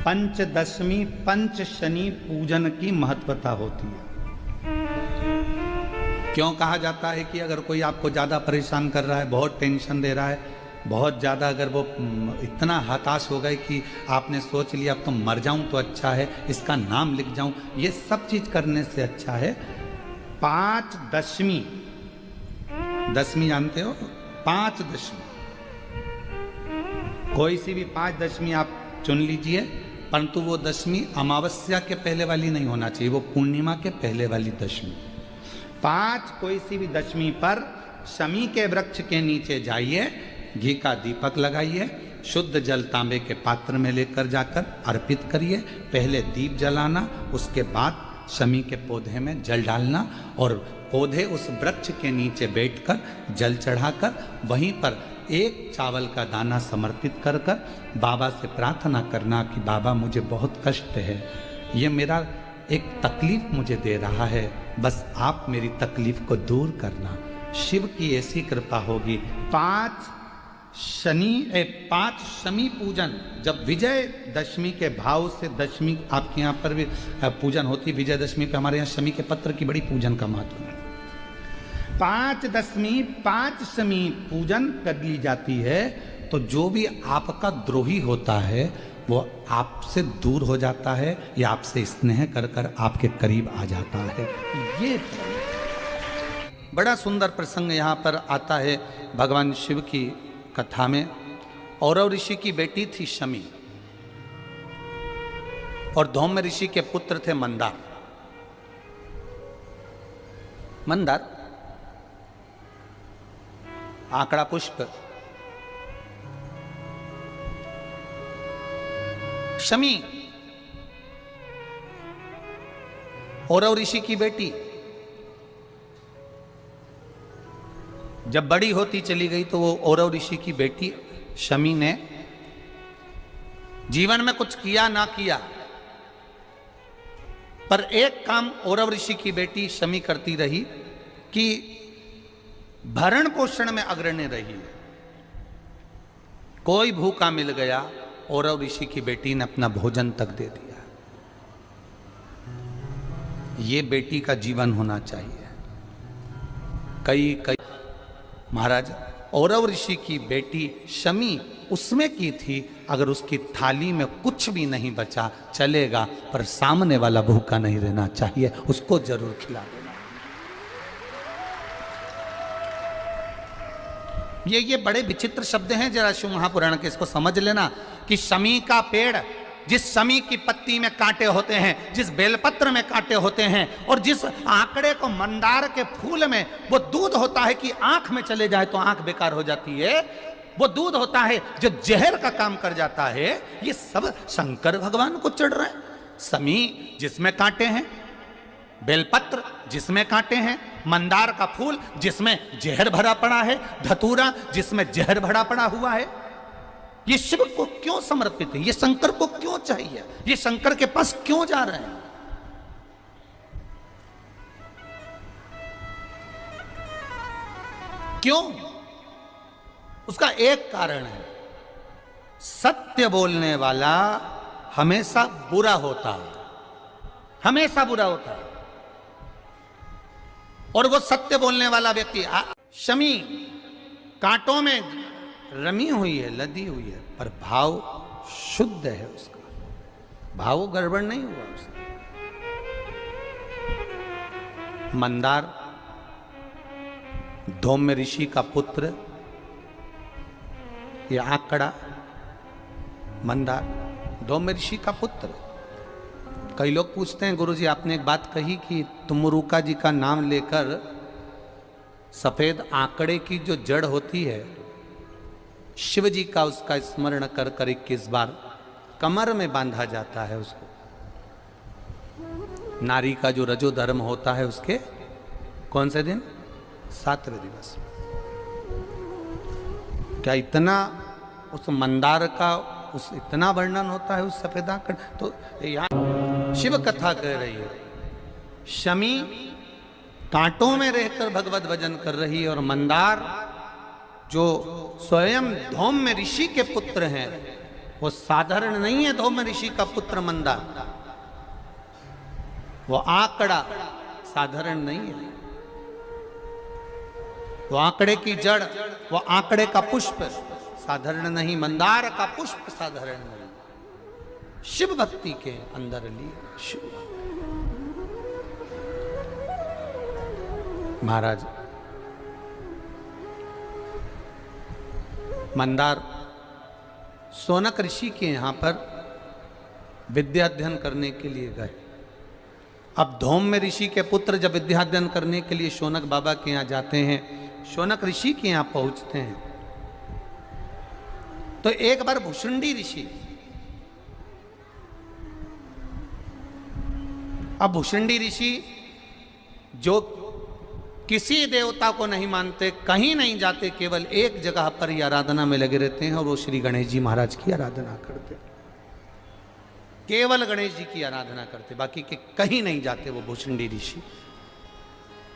पंचदशमी पंच शनि पूजन की महत्वता होती है। क्यों कहा जाता है कि अगर कोई आपको ज़्यादा परेशान कर रहा है, बहुत टेंशन दे रहा है, बहुत ज़्यादा अगर वो इतना हताश हो गए कि आपने सोच लिया अब तो मर जाऊं तो अच्छा है, इसका नाम लिख जाऊं, ये सब चीज़ करने से अच्छा है पाँच दशमी। दशमी जानते हो? पाँच दशमी, कोई सी भी पाँच दशमी आप चुन लीजिए, परंतु वो दशमी अमावस्या के पहले वाली नहीं होना चाहिए, वो पूर्णिमा के पहले वाली दशमी। पाँच कोई सी भी दशमी पर शमी के वृक्ष के नीचे जाइए, घी का दीपक लगाइए, शुद्ध जल तांबे के पात्र में लेकर जाकर अर्पित करिए। पहले दीप जलाना, उसके बाद शमी के पौधे में जल डालना और पौधे उस वृक्ष के नीचे बैठकर जल चढ़ाकर वहीं पर एक चावल का दाना समर्पित कर कर बाबा से प्रार्थना करना कि बाबा मुझे बहुत कष्ट है, ये मेरा एक तकलीफ मुझे दे रहा है, बस आप मेरी तकलीफ को दूर करना। शिव की ऐसी कृपा होगी। पाँच शमी पूजन, जब विजय दशमी के भाव से दशमी आपके यहाँ पर भी पूजन होती, विजयदशमी पे हमारे यहाँ शमी के पत्र की बड़ी पूजन का महत्व है। पाँच दशमी पाँच शमी पूजन कर ली जाती है तो जो भी आपका द्रोही होता है वो आपसे दूर हो जाता है या आपसे स्नेह कर कर आपके करीब आ जाता है। ये बड़ा सुंदर प्रसंग यहाँ पर आता है भगवान शिव की कथा में। औरव ऋषि की बेटी थी शमी और धौम्य ऋषि के पुत्र थे मंदार। मंदार आंकड़ा पुष्प, शमी औरव ऋषि की बेटी। जब बड़ी होती चली गई तो वो औरव ऋषि की बेटी शमी ने जीवन में कुछ किया ना किया, पर एक काम औरव ऋषि की बेटी शमी करती रही कि भरण पोषण में अग्रणी रही। कोई भूखा मिल गया, औरव ऋषि की बेटी ने अपना भोजन तक दे दिया। ये बेटी का जीवन होना चाहिए। कई महाराज औरव ऋषि की बेटी शमी उसमें की थी, अगर उसकी थाली में कुछ भी नहीं बचा चलेगा, पर सामने वाला भूखा नहीं रहना चाहिए, उसको जरूर खिला देना। ये बड़े विचित्र शब्द हैं, जरा शिव महापुराण के इसको समझ लेना कि शमी का पेड़, जिस शमी की पत्ती में कांटे होते हैं, जिस बेलपत्र में कांटे होते हैं और जिस आंकड़े को मंदार के फूल में वो दूध होता है कि आंख में चले जाए तो आंख बेकार हो जाती है, वो दूध होता है जो जहर का काम कर जाता है, ये सब शंकर भगवान को चढ़ रहे हैं। शमी जिसमें कांटे हैं, बेलपत्र जिसमें कांटे हैं, मंदार का फूल जिसमें जहर भरा पड़ा है, धतूरा जिसमें जहर भरा पड़ा हुआ है, ये शिव को क्यों समर्पित है? ये शंकर को क्यों चाहिए? ये शंकर के पास क्यों जा रहे हैं? क्यों? उसका एक कारण है, सत्य बोलने वाला हमेशा बुरा होता है, हमेशा बुरा होता है। और वो सत्य बोलने वाला व्यक्ति, शमी कांटों में रमी हुई है, लदी हुई है, पर भाव शुद्ध है, उसका भाव गड़बड़ नहीं हुआ उसका। मंदार धौम्य ऋषि का पुत्र, ये आंकड़ा मंदार धौम्य ऋषि का पुत्र। कई लोग पूछते हैं गुरुजी आपने एक बात कही कि तुमरुका जी का नाम लेकर सफेद आंकड़े की जो जड़ होती है, शिव जी का उसका स्मरण कर कर 21 बार कमर में बांधा जाता है। उसको नारी का जो रजो धर्म होता है उसके कौन से दिन? 7वें दिवस। क्या इतना उस मंदार का उस इतना वर्णन होता है उस सफेद आंकड़? तो यहाँ शिव कथा कह रही है, शमी कांटों में रहकर भगवत भजन कर रही है और मंदार जो स्वयं धौम्य ऋषि के पुत्र हैं वो साधारण नहीं है धौम ऋषि का पुत्र मंदार, वो आंकड़ा साधारण नहीं है, वो आंकड़े की जड़, वो आंकड़े का पुष्प साधारण नहीं, मंदार का पुष्प साधारण नहीं, शिव भक्ति के अंदर ली शिव। महाराज मंदार सोनक ऋषि के यहां पर विद्या अध्ययन करने के लिए गए। अब धौम्य ऋषि के पुत्र जब विद्या अध्ययन करने के लिए शौनक बाबा के यहां जाते हैं, शौनक ऋषि के यहां पहुंचते हैं, तो एक बार भुषुंडी ऋषि, अब भुषुंडी ऋषि जो किसी देवता को नहीं मानते, कहीं नहीं जाते, केवल एक जगह पर ही आराधना में लगे रहते हैं और वो श्री गणेश जी महाराज की आराधना करते, केवल गणेश जी की आराधना करते, बाकी के कहीं नहीं जाते वो भुषुंडी ऋषि।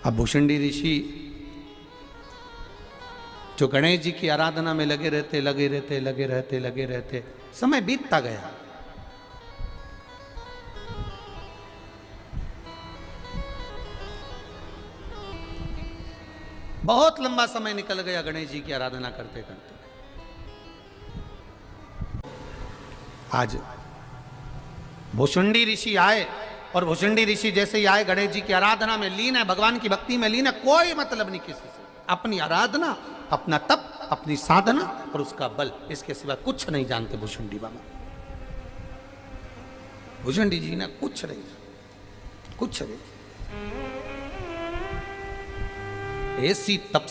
अब भुषुंडी ऋषि जो गणेश जी की आराधना में लगे रहते, समय बीतता गया। बहुत लंबा समय निकल गया गणेश जी की आराधना करते करते। आज भुषुंडी ऋषि आए और भुषुंडी ऋषि जैसे ही आए गणेश जी की आराधना में लीन है, भगवान की भक्ति में लीन है, कोई मतलब नहीं किसी से, अपनी आराधना, अपना तप, अपनी साधना और उसका बल, इसके सिवा कुछ नहीं जानते भुषुंडी बाबा। भुषुंडी जी ने कुछ नहीं, कुछ नहीं। ऐसी तप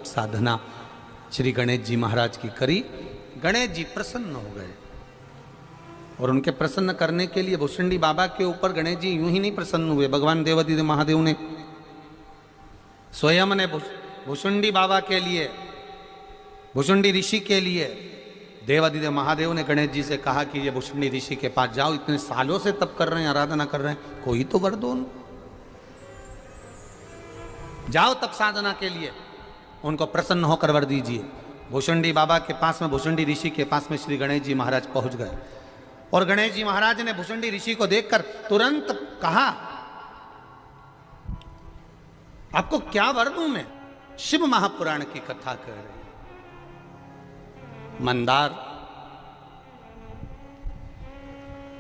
साधना श्री गणेश जी महाराज की करी। गणेश जी प्रसन्न हो गए और उनके प्रसन्न करने के लिए भुषुंडी बाबा के ऊपर गणेश जी यूं ही नहीं प्रसन्न हुए, भगवान देवादिदेव महादेव ने स्वयं ने भुषुंडी बाबा के लिए, भुषुंडी ऋषि के लिए देवादिदेव महादेव ने गणेश जी से कहा कि ये भुषुंडी ऋषि के पास जाओ, इतने सालों से तप कर रहे हैं, आराधना कर रहे हैं, कोई तो वर दो उनको, जाओ तप साधना के लिए, उनको प्रसन्न होकर वर दीजिए। भुषुंडी बाबा के पास में, भुषुंडी ऋषि के पास में श्री गणेश जी महाराज पहुंच गए और गणेश जी महाराज ने भुषुंडी ऋषि को देखकर तुरंत कहा, आपको क्या वर दूं मैं? शिव महापुराण की कथा कर रहे हैं। मंदार,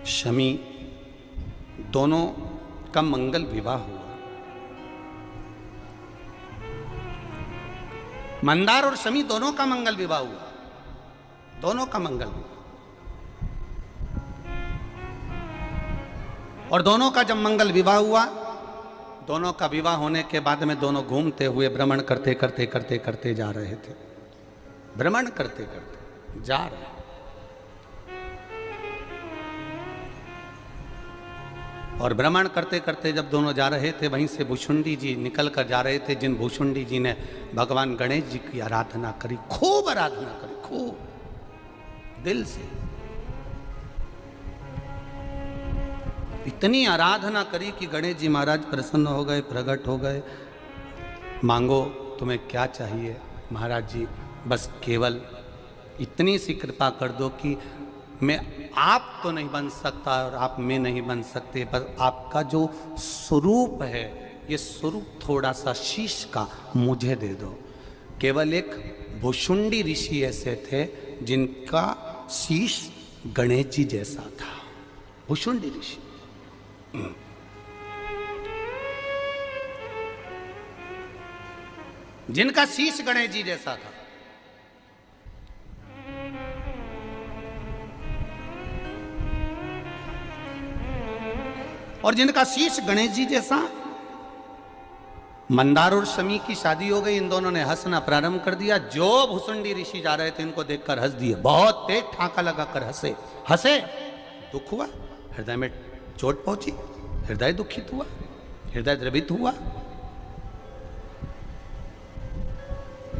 शमी दोनों का मंगल विवाह हुआ। मंदार और शमी दोनों का मंगल विवाह हुआ, दोनों का मंगल विवाह। और दोनों का जब मंगल विवाह हुआ, दोनों का विवाह होने के बाद में दोनों घूमते हुए भ्रमण करते जा रहे थे, भ्रमण करते जा रहे। और भ्रमण करते जब दोनों जा रहे थे, वहीं से भुषुंडी जी निकल कर जा रहे थे, जिन भुषुंडी जी ने भगवान गणेश जी की आराधना करी, खूब आराधना करी, खूब दिल से, इतनी आराधना करी कि गणेश जी महाराज प्रसन्न हो गए, प्रकट हो गए। मांगो तुम्हें क्या चाहिए महाराज जी, बस केवल इतनी सी कृपा कर दो कि मैं आप तो नहीं बन सकता और आप में नहीं बन सकते, पर आपका जो स्वरूप है, ये स्वरूप थोड़ा सा शीश का मुझे दे दो। केवल एक भुषुंडी ऋषि ऐसे थे जिनका शीश गणेश जी जैसा था, भुषुंडी ऋषि। जिनका शीश गणेश जी जैसा था। और जिनका शीश गणेश जी जैसा। मंदार और शमी की शादी हो गई, इन दोनों ने हंसना प्रारंभ कर दिया। जो भुषुंडी ऋषि जा रहे थे इनको देखकर हंस दिए, बहुत तेज ठाका लगाकर हंसे। दुख हुआ, हृदय में चोट पहुंची, हृदय दुखित हुआ, हृदय द्रवित हुआ,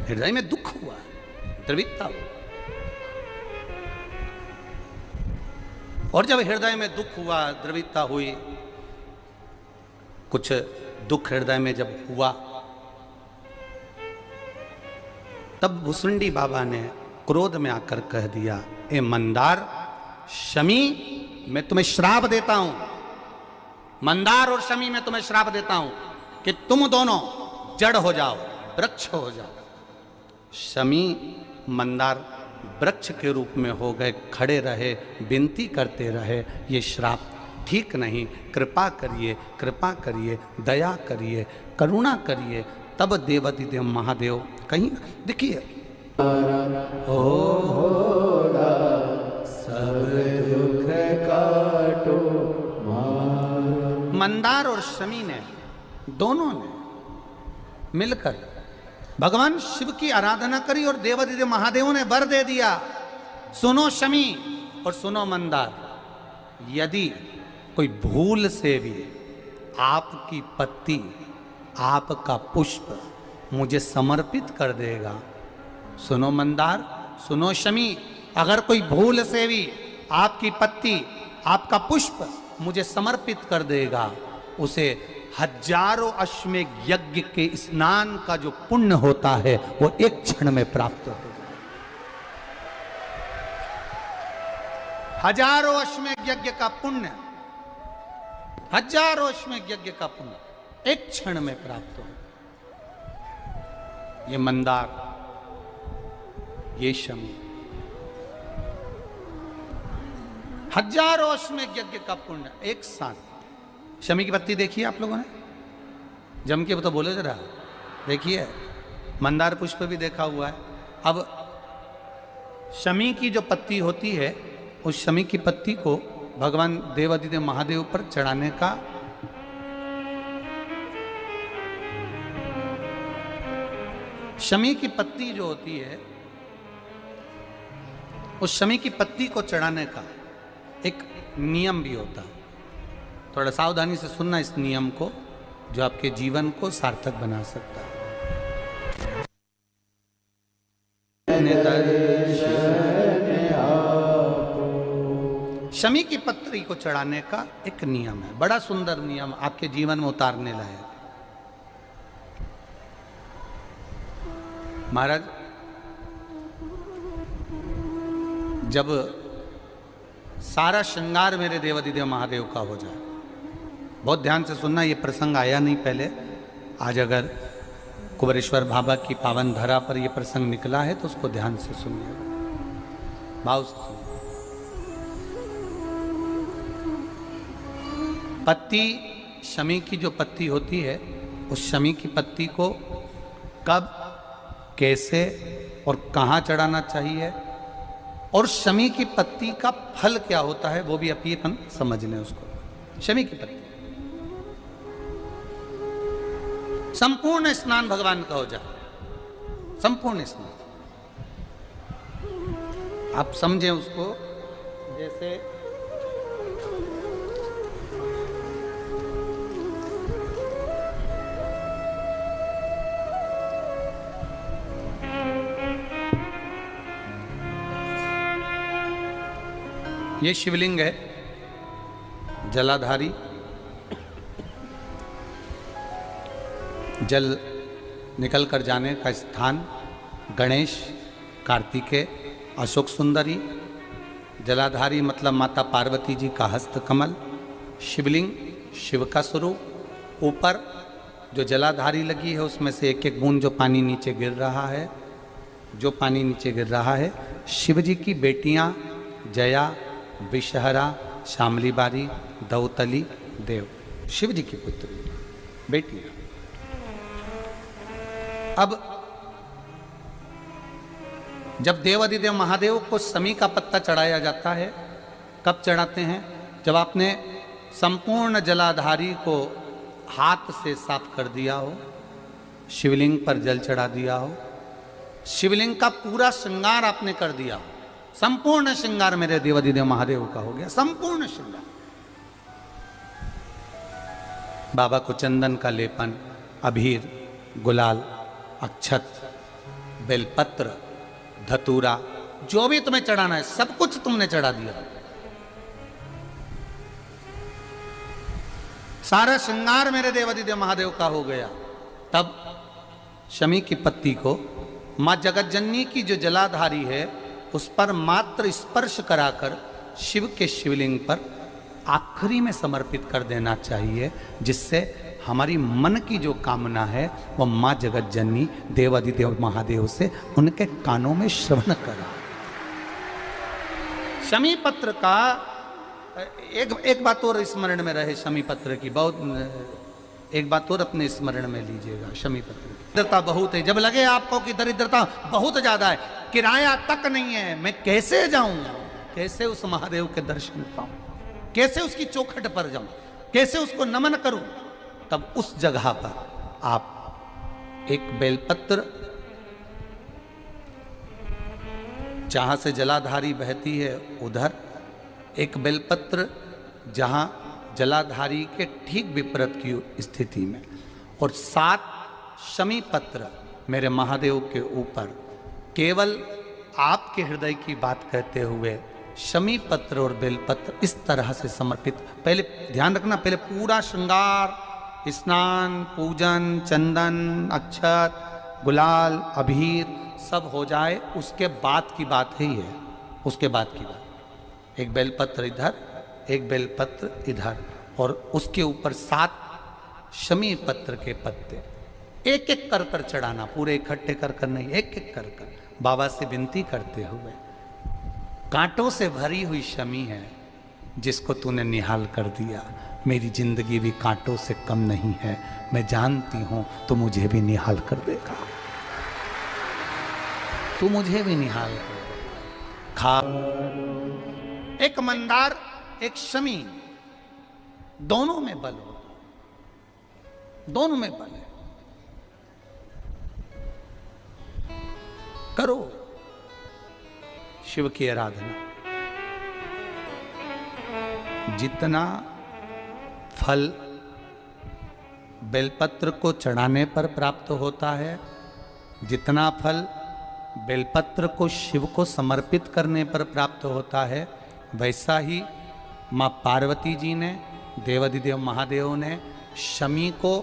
हृदय में दुख हुआ, द्रवितता हुआ। और जब हृदय में दुख हुआ, द्रवितता हुई, कुछ दुख हृदय में जब हुआ, तब भुषुंडी बाबा ने क्रोध में आकर कह दिया, ए मंदार, शमी मैं तुम्हें श्राप देता हूं, मंदार और शमी मैं तुम्हें श्राप देता हूं कि तुम दोनों जड़ हो जाओ, वृक्ष हो जाओ। शमी मंदार वृक्ष के रूप में हो गए, खड़े रहे, विनती करते रहे, ये श्राप ठीक नहीं, कृपा करिए, कृपा करिए, दया करिए, करुणा करिए। तब देवाधिदेव महादेव कहीं देखिए, सब दुख काटो, मंदार और शमी ने, दोनों ने मिलकर भगवान शिव की आराधना करी और देवाधिदेव महादेव ने वर दे दिया, सुनो शमी और सुनो मंदार, यदि कोई भूल से भी आपकी पत्ती, आपका पुष्प मुझे समर्पित कर देगा, सुनो मंदार, सुनो शमी, अगर कोई भूल से भी आपकी पत्ती, आपका पुष्प मुझे समर्पित कर देगा, उसे हजारों अश्वमेघ यज्ञ के स्नान का जो पुण्य होता है वो एक क्षण में प्राप्त हो जाए। हजारों अश्वमेघ यज्ञ का पुण्य, हजारों अश्वमेघ यज्ञ का पुण्य एक क्षण में प्राप्त हो। ये मंदार, ये शमी, हजारों अश्वमेघ यज्ञ का पुण्य एक साथ। शमी की पत्ती देखिए आप लोगों ने, जम के तो बोले जरा, देखिए मंदार पुष्प भी देखा हुआ है। अब शमी की जो पत्ती होती है, उस शमी की पत्ती को भगवान देवाधिदेव महादेव पर चढ़ाने का शमी की पत्ती जो होती है, उस शमी की पत्ती को चढ़ाने का एक नियम भी होता है। थोड़ा सावधानी से सुनना इस नियम को, जो आपके जीवन को सार्थक बना सकता है। शमी की पत्री को चढ़ाने का एक नियम है, बड़ा सुंदर नियम, आपके जीवन में उतारने लायक। महाराज, जब सारा श्रृंगार मेरे देवाधिदेव महादेव का हो जाए, बहुत ध्यान से सुनना, ये प्रसंग आया नहीं पहले, आज अगर कुबेरेश्वर बाबा की पावन धरा पर यह प्रसंग निकला है तो उसको ध्यान से सुनिए, भाव से सुनिए। पत्ती, शमी की जो पत्ती होती है, उस शमी की पत्ती को कब, कैसे और कहाँ चढ़ाना चाहिए, और शमी की पत्ती का फल क्या होता है, वो भी अपन समझ लें उसको। शमी की पत्ती, संपूर्ण स्नान भगवान का हो जाए, संपूर्ण स्नान, आप समझें उसको। जैसे ये शिवलिंग है, जलाधारी, जल निकल कर जाने का स्थान, गणेश, कार्तिकेय, अशोक सुंदरी, जलाधारी मतलब माता पार्वती जी का हस्त कमल, शिवलिंग, शिव का स्वरूप, ऊपर जो जलाधारी लगी है उसमें से एक एक बूंद जो पानी नीचे गिर रहा है, जो पानी नीचे गिर रहा है, शिव जी की बेटियां जया, विषहरा, शामली बारी, दौतली, देव, शिव जी की पुत्री बेटियां। अब जब देवाधिदेव महादेव को शमी का पत्ता चढ़ाया जाता है, कब चढ़ाते हैं? जब आपने संपूर्ण जलाधारी को हाथ से साफ कर दिया हो, शिवलिंग पर जल चढ़ा दिया हो, शिवलिंग का पूरा श्रृंगार आपने कर दिया हो, संपूर्ण श्रृंगार मेरे देवाधिदेव महादेव का हो गया, संपूर्ण श्रृंगार। बाबा को चंदन का लेपन, अबीर, गुलाल, अक्षत, बेलपत्र, धतूरा, जो भी तुम्हें चढ़ाना है सब कुछ तुमने चढ़ा दिया। सारा श्रृंगार मेरे देवाधिदेव महादेव का हो गया। तब शमी की पत्ती को मां जगत जननी की जो जलाधारी है उस पर मात्र स्पर्श कराकर शिव के शिवलिंग पर आखिरी में समर्पित कर देना चाहिए, जिससे हमारी मन की जो कामना है वह माँ जगत जननी देवादिदेव महादेव से उनके कानों में श्रवण करा। शमी पत्र का एक बात और स्मरण में रहे, शमी पत्र की बहुत एक बात और अपने स्मरण में लीजिएगा। शमी पत्र दरिद्रता बहुत है, जब लगे आपको कि दरिद्रता बहुत ज्यादा है, किराया तक नहीं है, मैं कैसे जाऊं, कैसे उस महादेव के दर्शन पाऊं, कैसे उसकी चौखट पर जाऊं, कैसे उसको नमन करूं, तब उस जगह पर आप एक बेलपत्र, जहां से जलाधारी बहती है उधर एक बेलपत्र, जहां जलाधारी के ठीक विपरीत की स्थिति में, और 7 शमी पत्र मेरे महादेव के ऊपर, केवल आपके हृदय की बात कहते हुए शमी पत्र और बेलपत्र इस तरह से समर्पित। पहले ध्यान रखना, पहले पूरा श्रृंगार, स्नान, पूजन, चंदन, अक्षत, गुलाल, अबीर सब हो जाए, उसके बाद की बात ही है, उसके बाद की बात। एक बेलपत्र इधर, एक बेलपत्र इधर, और उसके ऊपर 7 शमी पत्र के पत्ते एक एक कर कर चढ़ाना, पूरे इकट्ठे कर कर नहीं, एक एक कर कर बाबा से विनती करते हुए, कांटों से भरी हुई शमी है जिसको तूने निहाल कर दिया, मेरी जिंदगी भी कांटों से कम नहीं है, मैं जानती हूं तो मुझे भी निहाल कर देगा, तू मुझे भी निहाल कर देगा। खा एक मंदार, एक शमी, दोनों में बल हो, दोनों में बल है। करो शिव की आराधना, जितना फल बेलपत्र को चढ़ाने पर प्राप्त होता है, जितना फल बेलपत्र को शिव को समर्पित करने पर प्राप्त होता है, वैसा ही माँ पार्वती जी ने, देवादिदेव महादेव ने शमी को,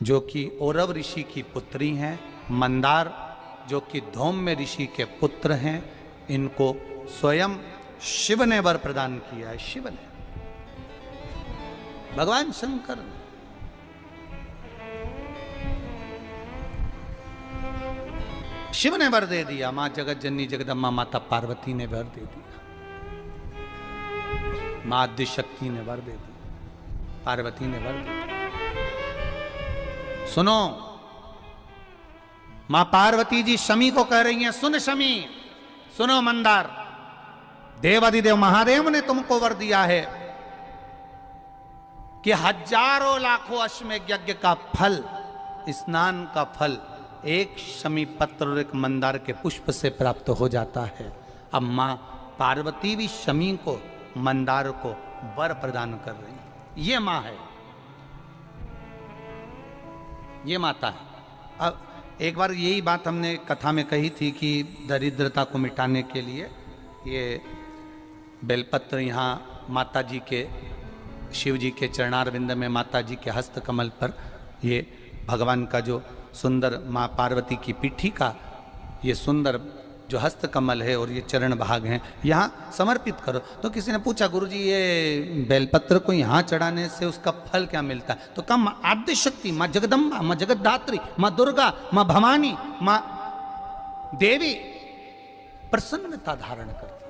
जो कि औरव ऋषि की पुत्री हैं, मंदार जो कि धौम्य ऋषि के पुत्र हैं, इनको स्वयं शिव ने वर प्रदान किया है। शिव ने, भगवान शंकर ने। शिव ने वर दे दिया, मां जगत जननी जगदम्बा माता पार्वती ने वर दे दिया, मां आद्य शक्ति ने वर दे दिया, पार्वती ने वर दे दिया। सुनो, मां पार्वती जी शमी को कह रही हैं, सुन शमी, सुनो मंदार, देवादिदेव महादेव ने तुमको वर दिया है कि हजारों लाखों अश्वमेध यज्ञ का फल, स्नान का फल एक शमी पत्र और एक मंदार के पुष्प से प्राप्त हो जाता है। अब मां पार्वती भी शमी को, मंदार को वर प्रदान कर रही है। ये मां है, ये माता है। अब एक बार यही बात हमने कथा में कही थी कि दरिद्रता को मिटाने के लिए ये बेलपत्र यहाँ माता जी के, शिव जी के चरणारविंद में, माता जी के हस्त कमल पर ये भगवान का जो सुंदर, माँ पार्वती की पीठी का ये सुंदर जो हस्त कमल है और ये चरण भाग हैं, यहाँ समर्पित करो। तो किसी ने पूछा, गुरुजी ये बेलपत्र को यहाँ चढ़ाने से उसका फल क्या मिलता है? तो कहा, माँ आद्य शक्ति, माँ जगदम्बा, माँ जगतधात्री, माँ दुर्गा, माँ भवानी, माँ देवी प्रसन्नता धारण करती,